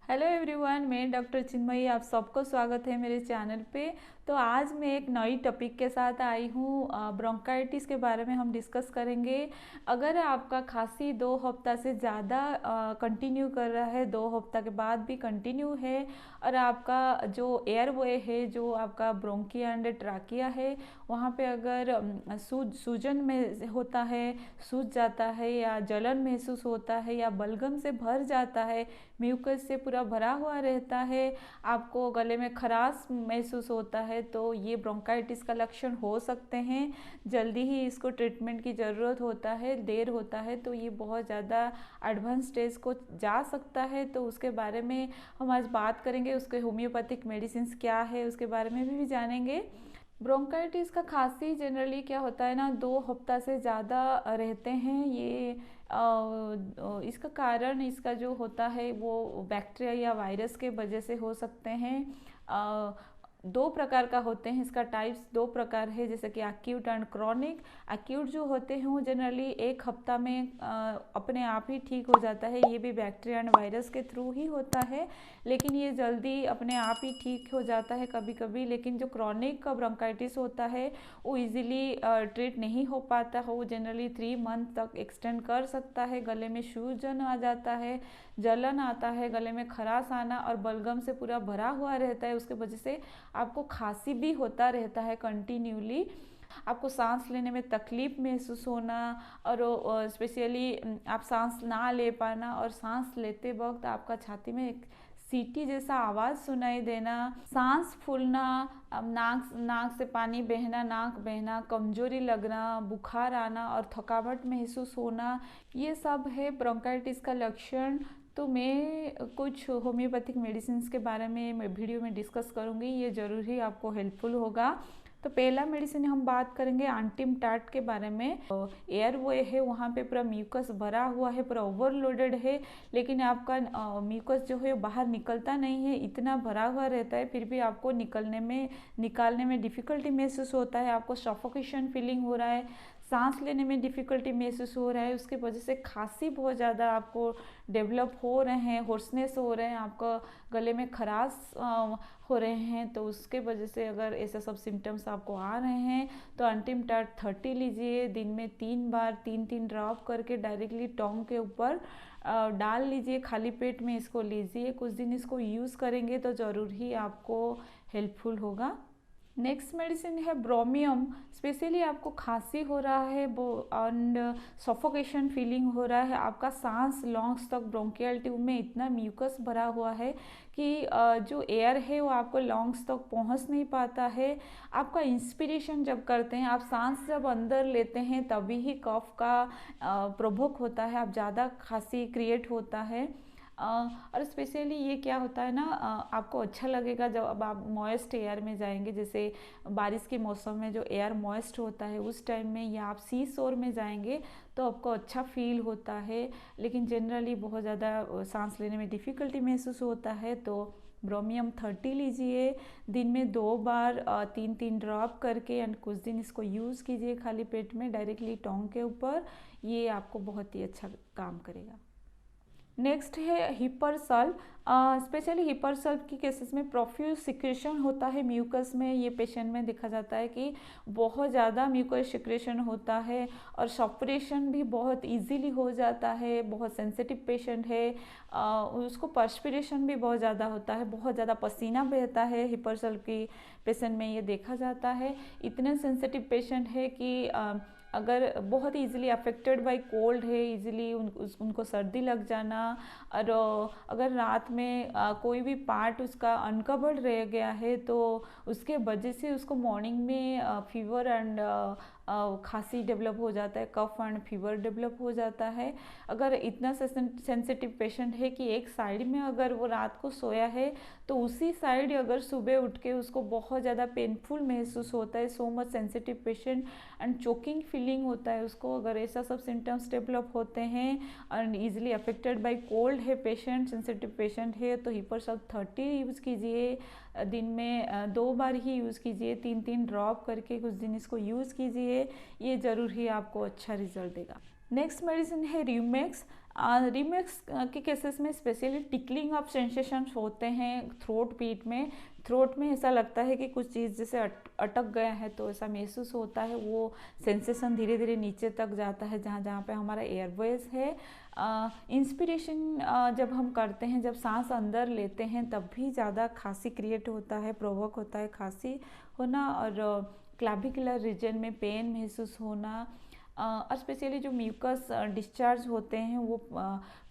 Hello everyone, मैं doctor Chinmayi, आप सबको स्वागत है मेरे चैनल पे। तो आज मैं एक नई टॉपिक के साथ आई हूँ। ब्रोंकाइटिस के बारे में हम डिस्कस करेंगे। अगर आपका खांसी 2 हफ्ता से ज़्यादा कंटिन्यू कर रहा है, 2 हफ्ता के बाद भी कंटिन्यू है, और आपका जो एयरवे है, जो आपका ब्रोंकिया एंड ट्राकिया है, वहाँ पे अगर सूजन में होता है, सूज जाता है, या जलन महसूस होता है, या बलगम से भर जाता है, म्यूकस से पूरा भरा हुआ रहता है, आपको गले में खराश महसूस होता है, तो ये ब्रोंकाइटिस का लक्षण हो सकते हैं। जल्दी ही इसको ट्रीटमेंट की ज़रूरत होता है, देर होता है तो ये बहुत ज़्यादा एडवांस स्टेज को जा सकता है। तो उसके बारे में हम आज बात करेंगे। उसके होम्योपैथिक मेडिसिन क्या है उसके बारे में भी जानेंगे। ब्रोंकाइटिस का खांसी जनरली क्या होता है ना, 2 हफ्ता से ज़्यादा रहते हैं। ये इसका कारण इसका जो होता है वो बैक्टीरिया या वायरस के वजह से हो सकते हैं। 2 प्रकार का होते हैं, इसका टाइप्स 2 प्रकार है, जैसे कि एक्यूट एंड क्रॉनिक। एक्यूट जो होते हैं वो जनरली 1 हफ्ता में अपने आप ही ठीक हो जाता है। ये भी बैक्टीरिया एंड वायरस के थ्रू ही होता है, लेकिन ये जल्दी अपने आप ही ठीक हो जाता है कभी कभी। लेकिन जो क्रॉनिक का ब्रोंकाइटिस होता है वो इजीली ट्रीट नहीं हो पाता है। वो जनरली 3 मंथ तक एक्सटेंड कर सकता है। गले में सूजन आ जाता है, जलन आता है, गले में खराश आना, और बलगम से पूरा भरा हुआ रहता है। उसके वजह से आपको खांसी भी होता रहता है कंटिन्यूली। आपको सांस लेने में तकलीफ महसूस होना, और स्पेशली आप सांस ना ले पाना, और सांस लेते वक्त आपका छाती में एक सीटी जैसा आवाज़ सुनाई देना, सांस फूलना, नाक नाक से पानी बहना, नाक बहना, कमजोरी लगना, बुखार आना और थकावट महसूस होना, ये सब है ब्रोंकाइटिस का लक्षण। तो मैं कुछ होम्योपैथिक मेडिसिन के बारे में मैं वीडियो में डिस्कस करूँगी, ये ज़रूर ही आपको हेल्पफुल होगा। तो पहला मेडिसिन हम बात करेंगे एंटिम टाट के बारे में। एयरवे है, वहाँ पे पूरा म्यूकस भरा हुआ है, पूरा ओवरलोडेड है, लेकिन आपका म्यूकस जो है बाहर निकलता नहीं है, इतना भरा हुआ रहता है, फिर भी आपको निकालने में डिफ़िकल्टी महसूस होता है, आपको सफोकेशन फीलिंग हो रहा है, सांस लेने में डिफ़िकल्टी महसूस हो रहा है। उसके वजह से खांसी बहुत ज़्यादा आपको डेवलप हो रहे हैं, होर्सनेस हो रहे हैं, आपका गले में खराश हो रहे हैं। तो उसके वजह से अगर ऐसे सब सिम्टम्स आपको आ रहे हैं तो एंटिम टाट 30 लीजिए। दिन में 3 बार 3-3 ड्रॉप करके डायरेक्टली टोंग के ऊपर डाल लीजिए, खाली पेट में इसको लीजिए। कुछ दिन इसको यूज़ करेंगे तो ज़रूर ही आपको हेल्पफुल होगा। नेक्स्ट मेडिसिन है ब्रोमियम। स्पेशली आपको खांसी हो रहा है एंड सफोकेशन फीलिंग हो रहा है, आपका सांस लंग्स तक ब्रोंकियल ट्यूब में इतना म्यूकस भरा हुआ है कि जो एयर है वो आपको लंग्स तक पहुंच नहीं पाता है। आपका इंस्पिरेशन जब करते हैं, आप सांस जब अंदर लेते हैं, तभी ही कफ का प्रोवोक होता है, आप ज़्यादा खांसी क्रिएट होता है। और स्पेशली ये क्या होता है ना, आपको अच्छा लगेगा जब अब आप मॉइस्ट एयर में जाएंगे, जैसे बारिश के मौसम में जो एयर मॉइस्ट होता है उस टाइम में, या आप सी शोर में जाएंगे तो आपको अच्छा फील होता है। लेकिन जनरली बहुत ज़्यादा सांस लेने में डिफ़िकल्टी महसूस होता है, तो ब्रोमियम 30 लीजिए। दिन में 2 बार 3-3 ड्रॉप करके, एंड कुछ दिन इसको यूज़ कीजिए खाली पेट में डायरेक्टली टोंग के ऊपर। ये आपको बहुत ही अच्छा काम करेगा। नेक्स्ट है हिपरसल। स्पेशली हिपरसल की केसेस में प्रोफ्यूज सिक्रेशन होता है म्यूकस में। ये पेशेंट में देखा जाता है कि बहुत ज़्यादा म्यूकस सिक्रेशन होता है, और सफरेशन भी बहुत इजीली हो जाता है। बहुत सेंसिटिव पेशेंट है, उसको पर्सपिरेशन भी बहुत ज़्यादा होता है, बहुत ज़्यादा पसीना बहता है हिपरसल की पेशेंट में, ये देखा जाता है। इतने सेंसिटिव पेशेंट है कि अगर बहुत इजीली अफेक्टेड बाय कोल्ड है, इजीली उनको सर्दी लग जाना, और अगर रात में कोई भी पार्ट उसका अनकवर्ड रह गया है तो उसके वजह से उसको मॉर्निंग में फीवर एंड खांसी डेवलप हो जाता है, कफ एंड फीवर डेवलप हो जाता है। अगर इतना सेंसिटिव पेशेंट है कि एक साइड में अगर वो रात को सोया है तो उसी साइड अगर सुबह उठ के उसको बहुत ज़्यादा पेनफुल महसूस होता है, so much sensitive patient, and choking feeling होता है उसको। अगर ऐसा सब सिम्टम्स डेवलप होते हैं and easily affected by cold है पेशेंट, सेंसिटिव पेशेंट है, तो हिपरसल 30 यूज़ कीजिए। दिन में 2 बार ही यूज़ कीजिए, 3-3 ड्रॉप करके कुछ दिन इसको यूज़ कीजिए, ये ज़रूर ही आपको अच्छा रिजल्ट देगा। नेक्स्ट मेडिसिन है र्यूमेक्स। रिमिक्स के केसेस में स्पेशली टिकलिंग ऑफ सेंसेशंस होते हैं थ्रोट पीट में। थ्रोट में ऐसा लगता है कि कुछ चीज़ जैसे अटक गया है, तो ऐसा महसूस होता है। वो सेंसेशन धीरे धीरे नीचे तक जाता है जहाँ जहाँ पे हमारा एयरवेज है। इंस्पिरेशन जब हम करते हैं, जब सांस अंदर लेते हैं, तब भी ज़्यादा खांसी क्रिएट होता है, प्रोवोक होता है खांसी होना। और क्लाविकुलर रीजन में पेन महसूस होना, और स्पेशली जो म्यूकस डिस्चार्ज होते हैं वो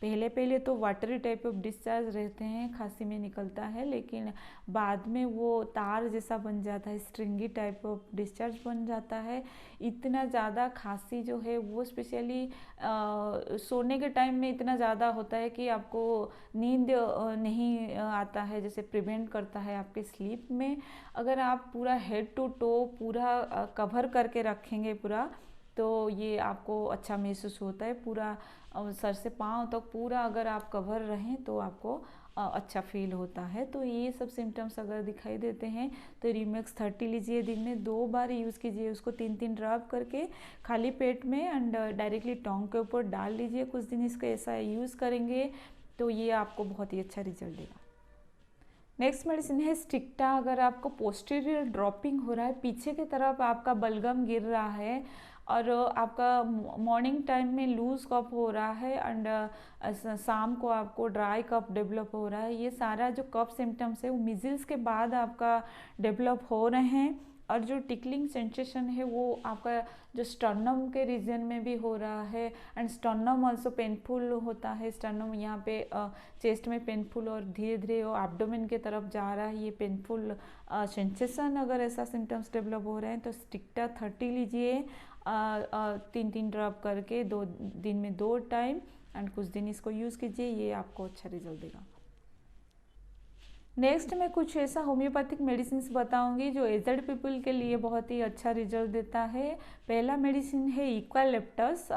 पहले पहले तो वाटरी टाइप ऑफ डिस्चार्ज रहते हैं, खांसी में निकलता है, लेकिन बाद में वो तार जैसा बन जाता है, स्ट्रिंगी टाइप ऑफ डिस्चार्ज बन जाता है। इतना ज़्यादा खांसी जो है वो स्पेशली सोने के टाइम में इतना ज़्यादा होता है कि आपको नींद नहीं आता है, जैसे प्रिवेंट करता है आपके स्लीप में। अगर आप पूरा हेड टू टो पूरा कवर करके रखेंगे पूरा, तो ये आपको अच्छा महसूस होता है। पूरा सर से पाँव तक पूरा अगर आप कवर रहें तो आपको अच्छा फील होता है। तो ये सब सिम्टम्स अगर दिखाई देते हैं तो रिमिक्स 30 लीजिए, दिन में 2 बार यूज़ कीजिए उसको 3-3 ड्रॉप करके खाली पेट में, एंड डायरेक्टली टोंग के ऊपर डाल लीजिए। कुछ दिन इसका ऐसा यूज़ करेंगे तो ये आपको बहुत ही अच्छा रिजल्ट देगा। नेक्स्ट मेडिसिन है स्टिक्टा। अगर आपको पोस्टीरियर ड्रॉपिंग हो रहा है, पीछे की तरफ आपका बलगम गिर रहा है, और आपका मॉर्निंग टाइम में लूज कफ हो रहा है, एंड शाम को आपको ड्राई कफ डेवलप हो रहा है, ये सारा जो कफ सिम्टम्स है वो मिजिल्स के बाद आपका डेवलप हो रहे हैं। और जो टिकलिंग सेंसेशन है वो आपका जो स्टर्नम के रीजन में भी हो रहा है, एंड स्टर्नम ऑल्सो पेनफुल होता है। स्टर्नम यहाँ पे चेस्ट में पेनफुल, और धीरे धीरे वो एब्डोमेन की तरफ जा रहा है, ये पेनफुल सेंसेशन। अगर ऐसा सिम्टम्स डेवलप हो रहे हैं तो स्टिक्टा 30 लीजिए, 3-3 ड्रॉप करके 2 दिन में 2 टाइम, एंड कुछ दिन इसको यूज़ कीजिए, ये आपको अच्छा रिजल्ट देगा। नेक्स्ट मैं कुछ ऐसा होम्योपैथिक मेडिसिन बताऊंगी जो एजड पीपल के लिए बहुत ही अच्छा रिजल्ट देता है। पहला मेडिसिन है eucalyptus.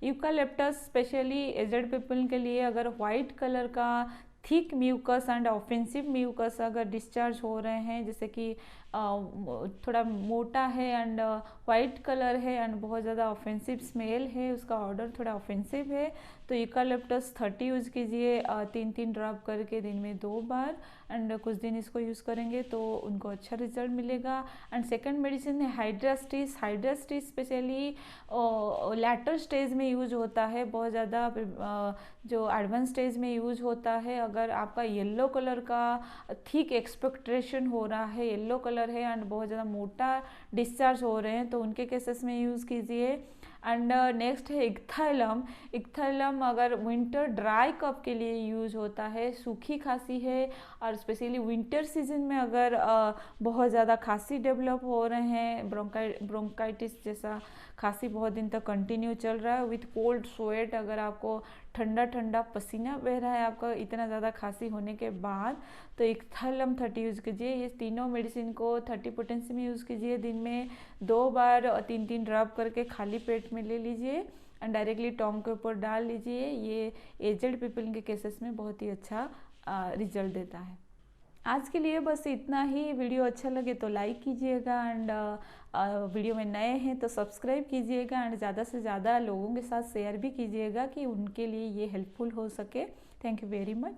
Eucalyptus specially aged people के लिए, अगर वाइट कलर का thick mucus and offensive mucus अगर डिस्चार्ज हो रहे हैं, जैसे कि थोड़ा मोटा है एंड वाइट कलर है एंड बहुत ज़्यादा ऑफेंसिव स्मेल है, उसका ऑर्डर थोड़ा ऑफेंसिव है, तो यूकालिप्टस 30 यूज़ कीजिए, 3-3 ड्रॉप करके दिन में 2 बार, एंड कुछ दिन इसको यूज़ करेंगे तो उनको अच्छा रिजल्ट मिलेगा। एंड सेकंड मेडिसिन है hydrastis. Hydrastis specially latter stage में यूज होता है, बहुत ज़्यादा जो एडवांस स्टेज में यूज होता है। अगर आपका येलो कलर का थिक एक्सपेक्ट्रेशन हो रहा है, येलो कलर है एंड बहुत ज़्यादा मोटा डिस्चार्ज हो रहे हैं, तो उनके केसेस में यूज़ कीजिए। एंड नेक्स्ट है इक्थाइलम। इक्थाइलम अगर विंटर ड्राई कफ के लिए यूज होता है, सूखी खांसी है, और स्पेशली विंटर सीजन में अगर बहुत ज़्यादा खांसी डेवलप हो रहे हैं, ब्रोंकाइटिस जैसा खांसी बहुत दिन तक कंटिन्यू चल रहा है विथ कोल्ड स्वेट, अगर आपको ठंडा ठंडा पसीना बह रहा है आपका इतना ज़्यादा खांसी होने के बाद, तो इक्थाइलम 30 यूज़ कीजिए। ये तीनों मेडिसिन को 30 पोटेंसी में यूज़ कीजिए, दिन में 2 बार 3-3 ड्रॉप करके खाली पेट में ले लीजिए, एंड डायरेक्टली टोंग के ऊपर डाल लीजिए। ये एजेड पीपल के केसेस में बहुत ही अच्छा रिजल्ट देता है। आज के लिए बस इतना ही। वीडियो अच्छा लगे तो लाइक कीजिएगा, एंड वीडियो में नए हैं तो सब्सक्राइब कीजिएगा, एंड ज़्यादा से ज़्यादा लोगों के साथ शेयर भी कीजिएगा कि उनके लिए ये हेल्पफुल हो सके। Thank you very much.